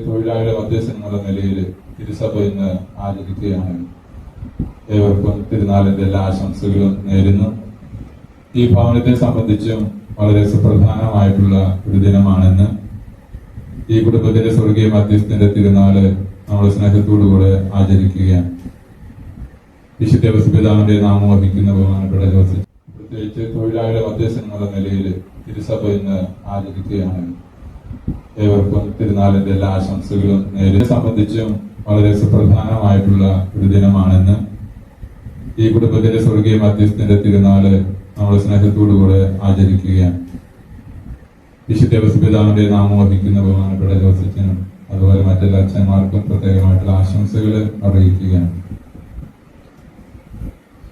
തൊഴിലാളികളുടെ മധ്യസ്ഥൻ എന്നുള്ള നിലയിൽ തിരുസഭ ഇന്ന് ആചരിക്കുകയാണ്. ഏവർക്കും തിരുനാളിന്റെ എല്ലാ ആശംസകളും നേരുന്നു. ഈ ഭവനത്തെ സംബന്ധിച്ചും വളരെ സുപ്രധാനമായിട്ടുള്ള ഒരു ദിനമാണെന്ന്. ഈ കുടുംബത്തിന്റെ സ്വർഗീയ മധ്യസ്ഥന്റെ തിരുനാള് നമ്മൾ സ്നേഹത്തോടുകൂടെ ആചരിക്കുകയാണ്. വിശുദ്ധ പിതാവിന്റെ നാമം വഹിക്കുന്ന ബഹുമാനപ്പെട്ട ജോസഫ്, പ്രത്യേകിച്ച് തൊഴിലാളികളുടെ മധ്യസ്ഥൻ എന്നുള്ള നിലയിൽ തിരുസഭ ഇന്ന് ആചരിക്കുകയാണ്. ഏവർക്കും തിരുനാളിന്റെ എല്ലാ ആശംസകളും നേരിനെ സംബന്ധിച്ചും വളരെ സുപ്രധാനമായിട്ടുള്ള ഒരു ദിനമാണെന്ന്. ഈ കുടുംബത്തിന്റെ സ്വർഗീയ മധ്യസ്ഥന്റെ തിരുനാള് നമ്മൾ സ്നേഹത്തോടുകൂടെ ആചരിക്കുകയാണ്. വിശുദ്ധ പിതാവിന്റെ നാമം വഹിക്കുന്ന ബഹുമാനപ്പെട്ട ജോസഫിനും അതുപോലെ മറ്റെല്ലാ അച്ഛന്മാർക്കും പ്രത്യേകമായിട്ടുള്ള ആശംസകൾ അറിയിക്കുകയാണ്.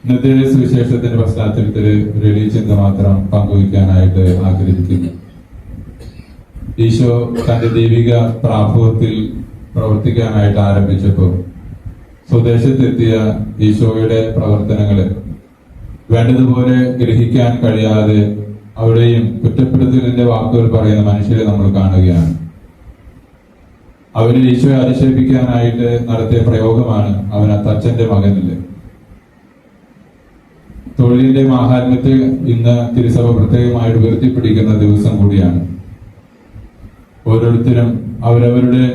ഇന്നത്തെ സുവിശേഷത്തിന്റെ പശ്ചാത്തലത്തിൽ ഒരു എളിയ ചിന്ത മാത്രം പങ്കുവയ്ക്കാനായിട്ട് ആഗ്രഹിക്കുന്നു. ഈശോ തന്റെ ദൈവിക പ്രാഭവത്തിൽ പ്രവർത്തിക്കാനായിട്ട് ആരംഭിച്ചപ്പോൾ സ്വദേശത്തെത്തിയ ഈശോയുടെ പ്രവർത്തനങ്ങള് വേണ്ടതുപോലെ ഗ്രഹിക്കാൻ കഴിയാതെ അവിടെയും കുറ്റപ്പെടുത്തലിന്റെ വാക്കുകൾ പറയുന്ന മനുഷ്യരെ നമ്മൾ കാണുകയാണ്. അവര് ഈശോയെ അധിക്ഷേപിക്കാനായിട്ട് നടത്തിയ പ്രയോഗമാണ് അവൻ തച്ചന്റെ മകനില്. തൊഴിലിന്റെ മാഹാത്മ്യത്തെ ഇന്ന് തിരുസഭ പ്രത്യേകമായിട്ട് ഉയർത്തിപ്പിടിക്കുന്ന ദിവസം കൂടിയാണ്. ഓരോരുത്തരും അവരവരുടെ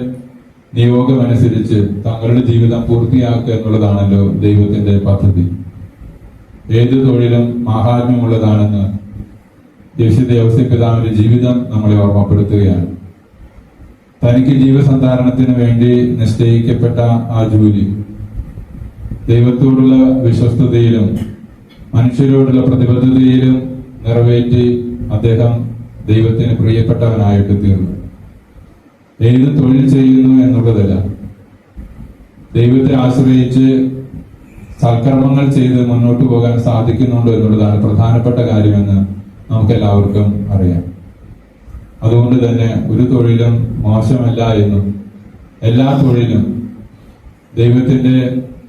നിയോഗമനുസരിച്ച് തങ്ങളുടെ ജീവിതം പൂർത്തിയാക്കുക എന്നുള്ളതാണല്ലോ ദൈവത്തിന്റെ പദ്ധതി. ഏതു തൊഴിലും മാഹാത്മ്യമുള്ളതാണെന്ന് വിശുദ്ധ ഔസേപ്പിതാവിന്റെ ജീവിതം നമ്മളെ ഓർമ്മപ്പെടുത്തുകയാണ്. തനിക്ക് ജീവസന്ധാരണത്തിന് വേണ്ടി നിശ്ചയിക്കപ്പെട്ട ആ ജോലി ദൈവത്തോടുള്ള വിശ്വസ്തതയിലും മനുഷ്യരോടുള്ള പ്രതിബദ്ധതയിലും നിറവേറ്റി അദ്ദേഹം ദൈവത്തിന് പ്രിയപ്പെട്ടവനായിട്ട് തീർന്നു. ഏത് തൊഴിൽ ചെയ്യുന്നു എന്നുള്ളതല്ല, ദൈവത്തെ ആശ്രയിച്ച് സൽക്കർമ്മങ്ങൾ ചെയ്ത് മുന്നോട്ട് പോകാൻ സാധിക്കുന്നുണ്ടോ എന്നുള്ളതാണ് പ്രധാനപ്പെട്ട കാര്യമെന്ന് നമുക്കെല്ലാവർക്കും അറിയാം. അതുകൊണ്ട് തന്നെ ഒരു തൊഴിലും മോശമല്ല എന്നും എല്ലാ തൊഴിലും ദൈവത്തിന്റെ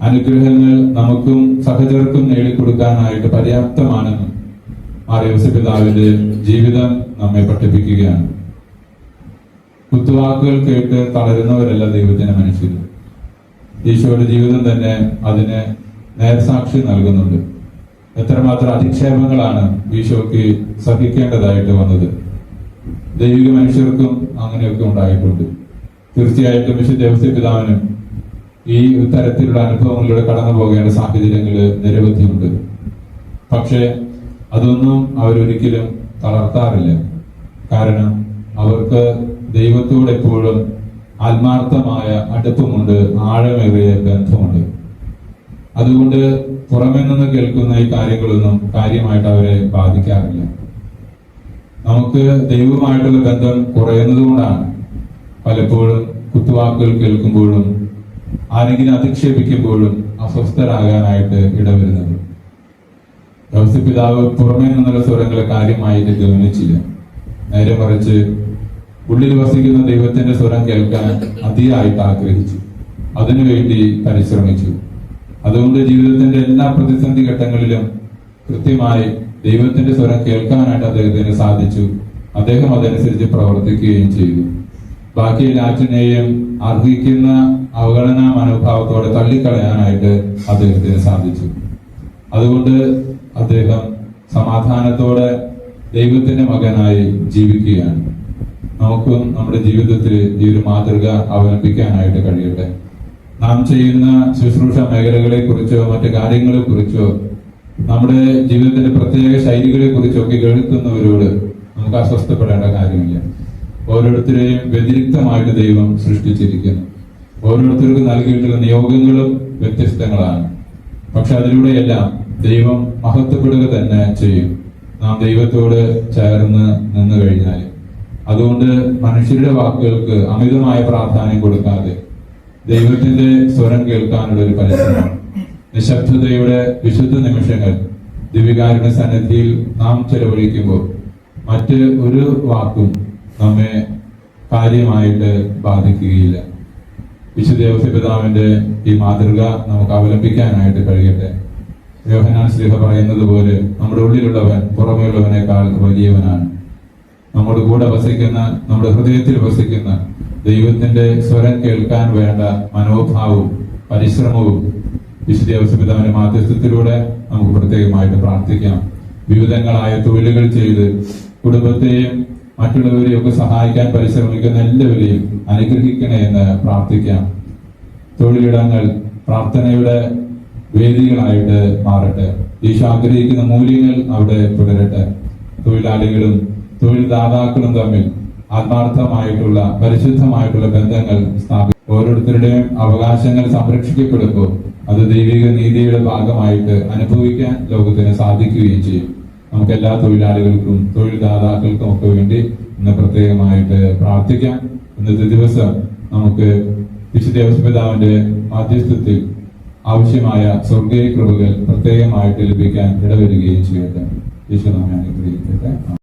അനുഗ്രഹങ്ങൾ നമുക്കും സഹചർക്കും നേടിക്കൊടുക്കാനായിട്ട് പര്യാപ്തമാണെന്നും പിതാവിന്റെ ജീവിതം നമ്മെ പഠിപ്പിക്കുകയാണ്. കുത്തുവാക്കുകൾ കേട്ട് തളരുന്നവരല്ല ദൈവത്തിന്റെ മനുഷ്യർ. ഈശോയുടെ ജീവിതം തന്നെ അതിന് നേർസാക്ഷി നൽകുന്നുണ്ട്. എത്രമാത്രം അധിക്ഷേപങ്ങളാണ് ഈശോയ്ക്ക് സഹിക്കേണ്ടതായിട്ട് വന്നത്. ദൈവിക മനുഷ്യർക്കും അങ്ങനെയൊക്കെ ഉണ്ടായിട്ടുണ്ട്. തീർച്ചയായിട്ടും വിശുദ്ധ പിതാവിനും ഈ തരത്തിലുള്ള അനുഭവങ്ങളിലൂടെ കടന്നു പോകേണ്ട സാഹചര്യങ്ങൾ നിരവധിയുണ്ട്. പക്ഷെ അതൊന്നും അവരൊരിക്കലും തളർത്താറില്ല. കാരണം അവർക്ക് ദൈവത്തോട് എപ്പോഴും ആത്മാർത്ഥമായ അടുപ്പമുണ്ട്, ആഴമേറിയ ബന്ധമുണ്ട്. അതുകൊണ്ട് പുറമെ നിന്ന് കേൾക്കുന്ന ഈ കാര്യങ്ങളൊന്നും കാര്യമായിട്ട് അവരെ ബാധിക്കാറില്ല. നമുക്ക് ദൈവവുമായിട്ടുള്ള ബന്ധം കുറയുന്നത് കൊണ്ടാണ് പലപ്പോഴും കുത്തുവാക്കുകൾ കേൾക്കുമ്പോഴും ആരെങ്കിലും അധിക്ഷേപിക്കുമ്പോഴും അസ്വസ്ഥരാകാനായിട്ട് ഇടവരുന്നത്. പിതാവ് പുറമേ നിന്നുള്ള സ്വരങ്ങളെ കാര്യമായിട്ട് ഗവനിച്ചില്ല. നേരെ മറിച്ച് ഉള്ളിൽ വസിക്കുന്ന ദൈവത്തിന്റെ സ്വരം കേൾക്കാൻ അതിയായിട്ട് ആഗ്രഹിച്ചു, അതിനുവേണ്ടി പരിശ്രമിച്ചു. അതുകൊണ്ട് ജീവിതത്തിന്റെ എല്ലാ പ്രതിസന്ധി ഘട്ടങ്ങളിലും കൃത്യമായി ദൈവത്തിന്റെ സ്വരം കേൾക്കാനായിട്ട് അദ്ദേഹത്തിന് സാധിച്ചു. അദ്ദേഹം അതനുസരിച്ച് പ്രവർത്തിക്കുകയും ചെയ്തു. ബാക്കി എല്ലാറ്റിനെയും അർഹിക്കുന്ന അവഗണനാ മനോഭാവത്തോടെ തള്ളിക്കളയാനായിട്ട് അദ്ദേഹത്തിന് സാധിച്ചു. അതുകൊണ്ട് അദ്ദേഹം സമാധാനത്തോടെ ദൈവത്തിന്റെ മകനായി ജീവിക്കുകയാണ്. നമുക്കും നമ്മുടെ ജീവിതത്തിൽ ഈ ഒരു മാതൃക അവലംബിക്കാനായിട്ട് കഴിയട്ടെ. നാം ചെയ്യുന്ന ശുശ്രൂഷ മേഖലകളെ കുറിച്ചോ മറ്റു കാര്യങ്ങളെ കുറിച്ചോ നമ്മുടെ ജീവിതത്തിന്റെ പ്രത്യേക ശൈലികളെ കുറിച്ചൊക്കെ കേൾക്കുന്നവരോട് നമുക്ക് അസ്വസ്ഥപ്പെടേണ്ട കാര്യമില്ല. ഓരോരുത്തരെയും വ്യതിരിക്തമായിട്ട് ദൈവം സൃഷ്ടിച്ചിരിക്കുന്നു. ഓരോരുത്തർക്കും നൽകിയിട്ടുള്ള നിയോഗങ്ങളും വ്യത്യസ്തങ്ങളാണ്. പക്ഷെ അതിലൂടെയെല്ലാം ദൈവം മഹത്വപ്പെടുക തന്നെ ചെയ്യും, നാം ദൈവത്തോട് ചേർന്ന് നിന്നു കഴിഞ്ഞാൽ. അതുകൊണ്ട് മനുഷ്യരുടെ വാക്കുകൾക്ക് അമിതമായ പ്രാധാന്യം കൊടുക്കാതെ ദൈവത്തിന്റെ സ്വരം കേൾക്കാനുള്ള ഒരു പരിശ്രമം, നിശബ്ദതയുടെ വിശുദ്ധ നിമിഷങ്ങൾ ദിവ്യകാരുണ്യ സന്നിധിയിൽ നാം ചെലവഴിക്കുമ്പോൾ മറ്റ് ഒരു വാക്കും നമ്മെ കാര്യമായിട്ട് ബാധിക്കുകയില്ല. വിശുദ്ധ പിതാവിന്റെ ഈ മാതൃക നമുക്ക് അവലംബിക്കാനായിട്ട് കഴിയട്ടെ. യോഹന്നാൻ ശ്ലീഹ പറയുന്നത് പോലെ നമ്മുടെ ഉള്ളിലുള്ളവൻ പുറമേയുള്ളവനേക്കാൾ വലിയവനാണ്. നമ്മുടെ കൂടെ വസിക്കുന്ന, നമ്മുടെ ഹൃദയത്തിൽ വസിക്കുന്ന ദൈവത്തിന്റെ സ്വരം കേൾക്കാൻ വേണ്ട മനോഭാവവും പരിശ്രമവും വിശുദ്ധ ഔസേപ്പിതാവിന്റെ മാധ്യസ്ഥത്തിലൂടെ നമുക്ക് പ്രത്യേകമായിട്ട് പ്രാർത്ഥിക്കാം. വിവിധങ്ങളായ തൊഴിലുകൾ ചെയ്ത് കുടുംബത്തെയും മറ്റുള്ളവരെയും ഒക്കെ സഹായിക്കാൻ പരിശ്രമിക്കുന്ന എല്ലാവരെയും അനുഗ്രഹിക്കണേ എന്ന് പ്രാർത്ഥിക്കാം. തൊഴിലിടങ്ങൾ പ്രാർത്ഥനയുടെ വേദികളായിട്ട് മാറട്ടെ. ഈശോ ആഗ്രഹിക്കുന്ന മൂല്യങ്ങൾ അവിടെ തുടരട്ടെ. തൊഴിലാളികളും തൊഴിൽ ദാതാക്കളും തമ്മിൽ ആത്മാർത്ഥമായിട്ടുള്ള പരിശുദ്ധമായിട്ടുള്ള ബന്ധങ്ങൾ സ്ഥാപിക്കും. ഓരോരുത്തരുടെയും അവകാശങ്ങൾ സംരക്ഷിക്കപ്പെടുമ്പോൾ അത് ദൈവിക നീതിയുടെ ഭാഗമായിട്ട് അനുഭവിക്കാൻ ലോകത്തിന് സാധിക്കുകയും ചെയ്യും. നമുക്ക് എല്ലാ തൊഴിലാളികൾക്കും തൊഴിൽ ദാതാക്കൾക്കും ഒക്കെ വേണ്ടി ഇന്ന് പ്രത്യേകമായിട്ട് പ്രാർത്ഥിക്കാം. ഇന്നത്തെ ദിവസം നമുക്ക് വിശുദ്ധ ഔസേപ്പിതാവിന്റെ മാധ്യസ്ഥത്തിൽ ആവശ്യമായ സ്വർഗീയ കൃപകൾ പ്രത്യേകമായിട്ട് ലഭിക്കാൻ ഇടവരികയും ചെയ്യട്ടെ. ഈശോ നമ്മെ അനുഗ്രഹിക്കട്ടെ.